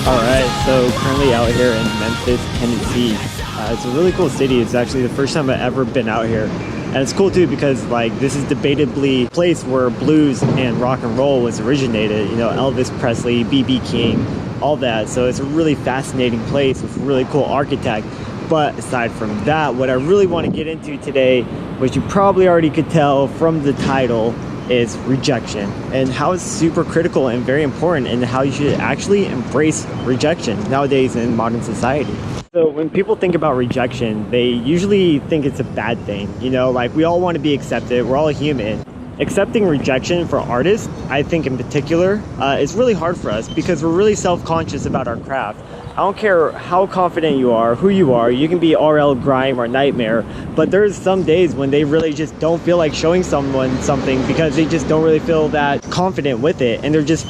All right, so currently out here in Memphis, Tennessee. It's a really cool city. It's actually the first time I've ever been out here. And it's cool too because like this is debatably a place where blues and rock and roll was originated. You know, Elvis Presley, B.B. King, all that. So it's a really fascinating place with a really cool architect. But aside from that, what I really want to get into today, which you probably already could tell from the title, is rejection and how it's super critical and very important and how you should actually embrace rejection nowadays in modern society. So when people think about rejection, they usually think it's a bad thing. You know, like we all want to be accepted. We're all human. Accepting rejection for artists, I think in particular, is really hard for us because we're really self-conscious about our craft. I don't care how confident you are, who you are, you can be RL Grime or Nightmare, but there's some days when they really just don't feel like showing someone something because they just don't really feel that confident with it, and they're just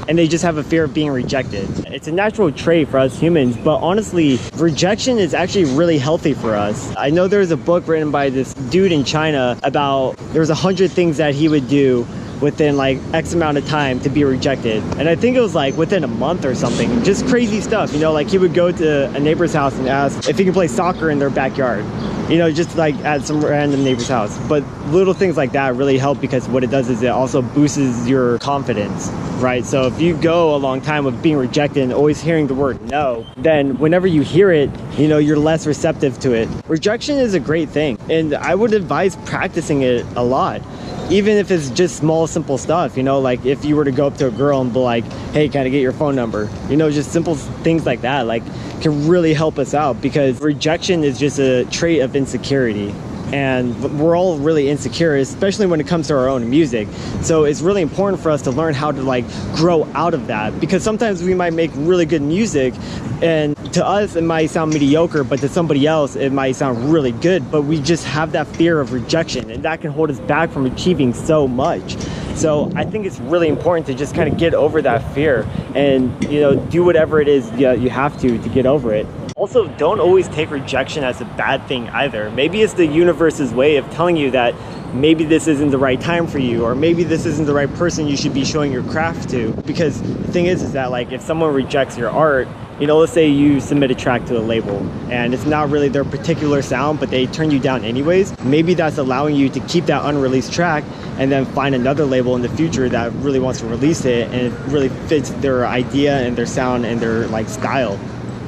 and they just have a fear of being rejected. It's a natural trait for us humans, but honestly, rejection is actually really healthy for us. I know there's a book written by this dude in China about there's 100 things that he would do within like X amount of time to be rejected. And I think it was like within a month or something, just crazy stuff. You know, like he would go to a neighbor's house and ask if he could play soccer in their backyard. You know, just like at some random neighbor's house. But little things like that really help because what it does is it also boosts your confidence, right? So if you go a long time of being rejected and always hearing the word no, then whenever you hear it, you know, you're less receptive to it. Rejection is a great thing, and I would advise practicing it a lot. Even if it's just small, simple stuff, you know, like if you were to go up to a girl and be like, hey, can I get your phone number? You know, just simple things like that, like can really help us out because rejection is just a trait of insecurity. And we're all really insecure, especially when it comes to our own music. So it's really important for us to learn how to like grow out of that, because sometimes we might make really good music and to us it might sound mediocre, but to somebody else it might sound really good, but we just have that fear of rejection and that can hold us back from achieving so much. So I think it's really important to just kind of get over that fear and, you know, do whatever it is you have to get over it. Also, don't always take rejection as a bad thing either. Maybe it's the universe's way of telling you that maybe this isn't the right time for you, or maybe this isn't the right person you should be showing your craft to. Because the thing is that like if someone rejects your art, you know, let's say you submit a track to a label and it's not really their particular sound, but they turn you down anyways. Maybe that's allowing you to keep that unreleased track and then find another label in the future that really wants to release it and it really fits their idea and their sound and their like style.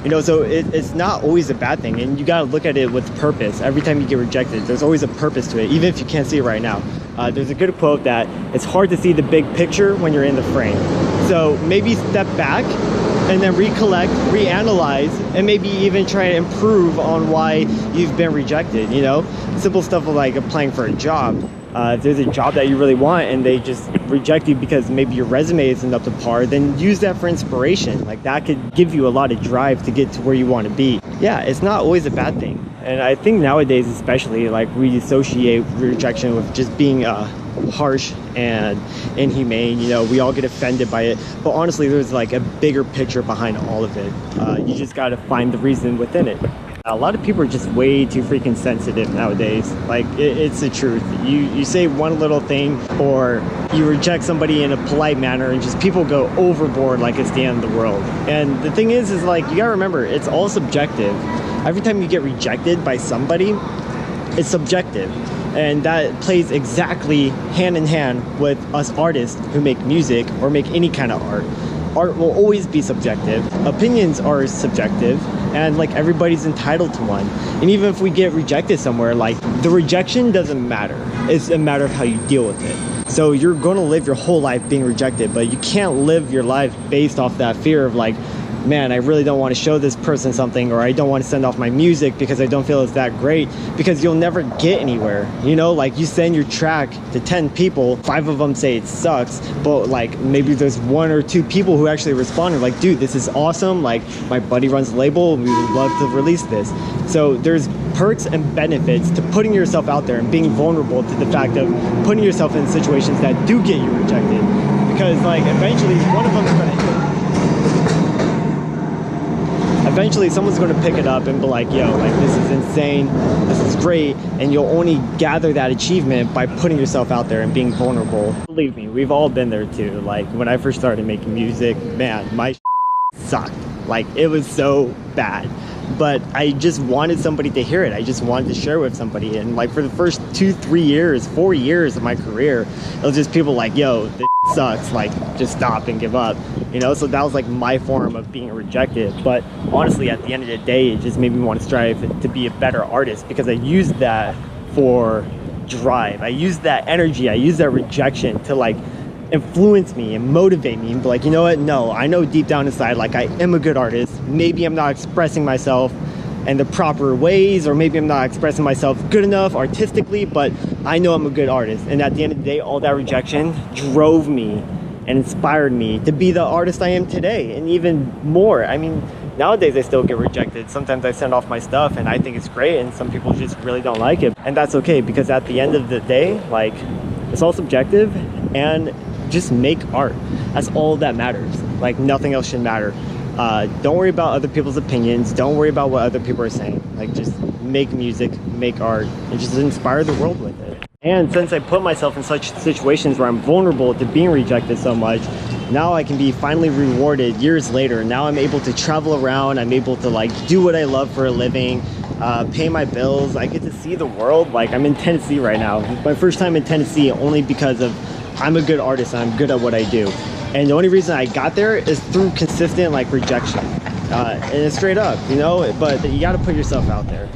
You know, so it's not always a bad thing, and you gotta look at it with purpose. Every time you get rejected, there's always a purpose to it, even if you can't see it right now. There's a good quote that it's hard to see the big picture when you're in the frame. So maybe step back and then recollect, reanalyze, and maybe even try to improve on why you've been rejected, you know? Simple stuff like applying for a job. If there's a job that you really want and they just reject you because maybe your resume isn't up to par, then use that for inspiration. Like that could give you a lot of drive to get to where you want to be. Yeah, it's not always a bad thing. And I think nowadays especially, like we associate rejection with just being harsh and inhumane. You know, we all get offended by it. But honestly, there's like a bigger picture behind all of it. You just got to find the reason within it. A lot of people are just way too freaking sensitive nowadays. Like it's the truth. You say one little thing or you reject somebody in a polite manner and just people go overboard like it's the end of the world. And the thing is like you gotta remember, it's all subjective. Every time you get rejected by somebody, it's subjective. And that plays exactly hand in hand with us artists who make music or make any kind of art. Art will always be subjective. Opinions are subjective, and like everybody's entitled to one. And even if we get rejected somewhere, like the rejection doesn't matter. It's a matter of how you deal with it. So you're going to live your whole life being rejected, but you can't live your life based off that fear of like, man, I really don't want to show this person something, or I don't want to send off my music because I don't feel it's that great, because you'll never get anywhere. You know, like you send your track to 10 people, 5 of them say it sucks, but like maybe there's 1 or 2 people who actually responded like, dude, this is awesome, like my buddy runs a label, we would love to release this. So there's perks and benefits to putting yourself out there and being vulnerable to the fact of putting yourself in situations that do get you rejected, because like eventually one of them is going to hit. eventually someone's going to pick it up and be like, yo, like this is insane, this is great, and you'll only gather that achievement by putting yourself out there and being vulnerable. Believe me, we've all been there too. Like when I first started making music, man, my sucked. Like it was so bad, but I just wanted somebody to hear it. I just wanted to share with somebody. And like for the first 2-3 years, 4 years of my career, it was just people like, yo, this sucks, like just stop and give up, you know. So that was like my form of being rejected. But honestly, at the end of the day, it just made me want to strive to be a better artist, because I used that for drive. I used that energy, I used that rejection to like influence me and motivate me and be like, you know what, no, I know deep down inside, like I am a good artist. Maybe I'm not expressing myself in the proper ways, or maybe I'm not expressing myself good enough artistically, but I know I'm a good artist. And at the end of the day, all that rejection drove me and inspired me to be the artist I am today, and even more. I mean, nowadays I still get rejected. Sometimes I send off my stuff and I think it's great, and some people just really don't like it, and that's okay, because at the end of the day, like, it's all subjective, and just make art. That's all that matters. Like nothing else should matter. Don't worry about other people's opinions. Don't worry about what other people are saying. Like just make music, make art, and just inspire the world with it. And since I put myself in such situations where I'm vulnerable to being rejected so much, now I can be finally rewarded years later. Now I'm able to travel around. I'm able to like do what I love for a living, pay my bills. I get to see the world. Like I'm in Tennessee right now. My first time in Tennessee only because of I'm a good artist and I'm good at what I do. And the only reason I got there is through consistent like rejection. And it's straight up, you know, but you got to put yourself out there.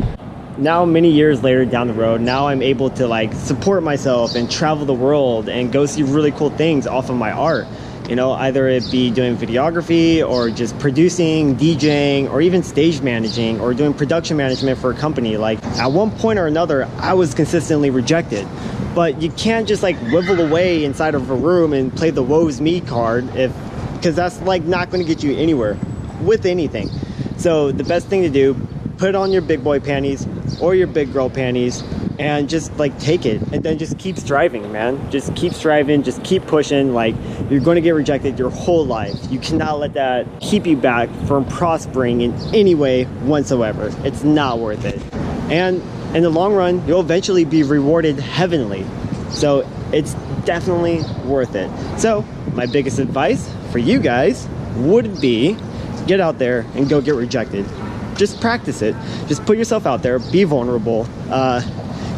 Now, many years later down the road, now I'm able to like support myself and travel the world and go see really cool things off of my art. You know, either it be doing videography or just producing, DJing, or even stage managing or doing production management for a company. Like at one point or another, I was consistently rejected. But you can't just like wivel away inside of a room and play the woe's me card, because that's like not going to get you anywhere with anything. So the best thing to do, put on your big boy panties or your big girl panties and just like take it, and then just keep striving, man. Just keep striving, just keep pushing. Like you're going to get rejected your whole life. You cannot let that keep you back from prospering in any way whatsoever. It's not worth it. And in the long run, you'll eventually be rewarded heavenly. So it's definitely worth it. So my biggest advice for you guys would be get out there and go get rejected. Just practice it. Just put yourself out there, be vulnerable.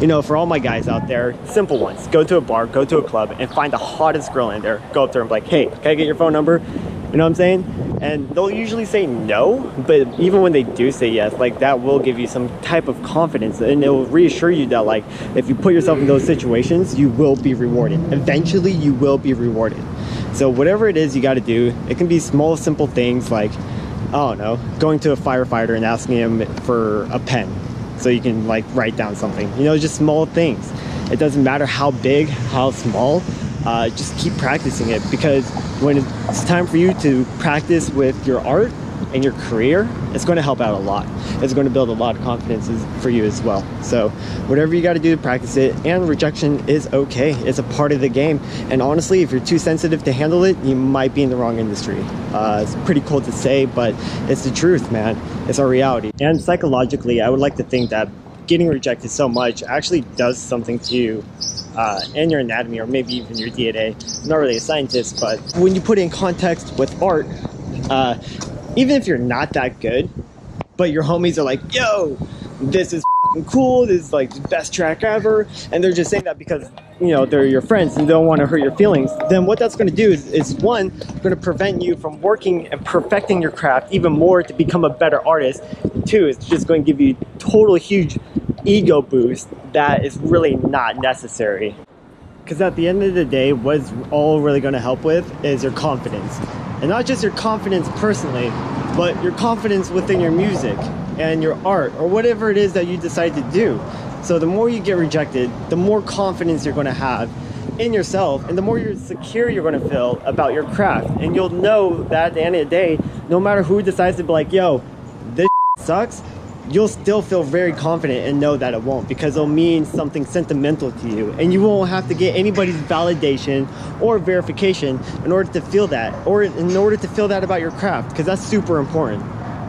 You know, for all my guys out there, simple ones. Go to a bar, go to a club, and find the hottest girl in there. Go up to her and be like, hey, can I get your phone number? You know what I'm saying? And they'll usually say no, but even when they do say yes, like that will give you some type of confidence, and it will reassure you that like if you put yourself in those situations, you will be rewarded. Eventually, you will be rewarded. So whatever it is you got to do, it can be small, simple things like, I don't know, going to a firefighter and asking him for a pen so you can like write down something. You know, just small things. It doesn't matter how big, how small. Just keep practicing it, because when it's time for you to practice with your art and your career, it's going to help out a lot. It's going to build a lot of confidence for you as well. So whatever you got to do to practice it, and rejection is okay. It's a part of the game. And honestly, if you're too sensitive to handle it, you might be in the wrong industry. It's pretty cool to say, but it's the truth, man. It's our reality. And psychologically, I would like to think that getting rejected so much actually does something to you and your anatomy, or maybe even your DNA. I'm not really a scientist, but when you put it in context with art, even if you're not that good, but your homies are like, yo, this is fucking cool, this is like the best track ever, and they're just saying that because, you know, they're your friends and they don't want to hurt your feelings, then what that's going to do is one, going to prevent you from working and perfecting your craft even more to become a better artist. Two, it's just going to give you total huge ego boost that is really not necessary. Because at the end of the day, what's all really going to help with is your confidence. And not just your confidence personally, but your confidence within your music and your art, or whatever it is that you decide to do. So the more you get rejected, the more confidence you're going to have in yourself, and the more you're secure you're going to feel about your craft. And you'll know that at the end of the day, no matter who decides to be like, yo, this sucks, you'll still feel very confident and know that it won't, because it'll mean something sentimental to you, and you won't have to get anybody's validation or verification in order to feel that, or in order to feel that about your craft, because that's super important.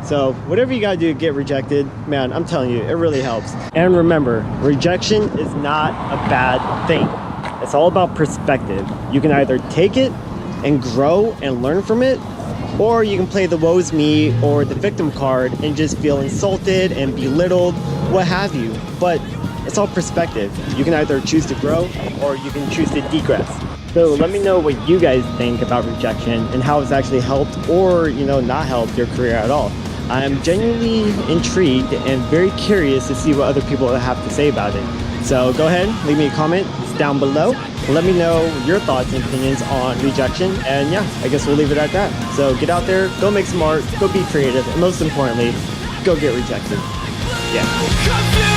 So whatever you gotta do to get rejected, man, I'm telling you, it really helps. And remember, rejection is not a bad thing. It's all about perspective. You can either take it and grow and learn from it, or you can play the woe's me or the victim card and just feel insulted and belittled, what have you. But it's all perspective. You can either choose to grow or you can choose to degress. So let me know what you guys think about rejection and how it's actually helped or, not helped your career at all. I'm genuinely intrigued and very curious to see what other people have to say about it. So go ahead, leave me a comment down below. Let me know your thoughts and opinions on rejection. And yeah, I guess we'll leave it at that. So get out there, go make some art, go be creative, and most importantly, go get rejected. Yeah.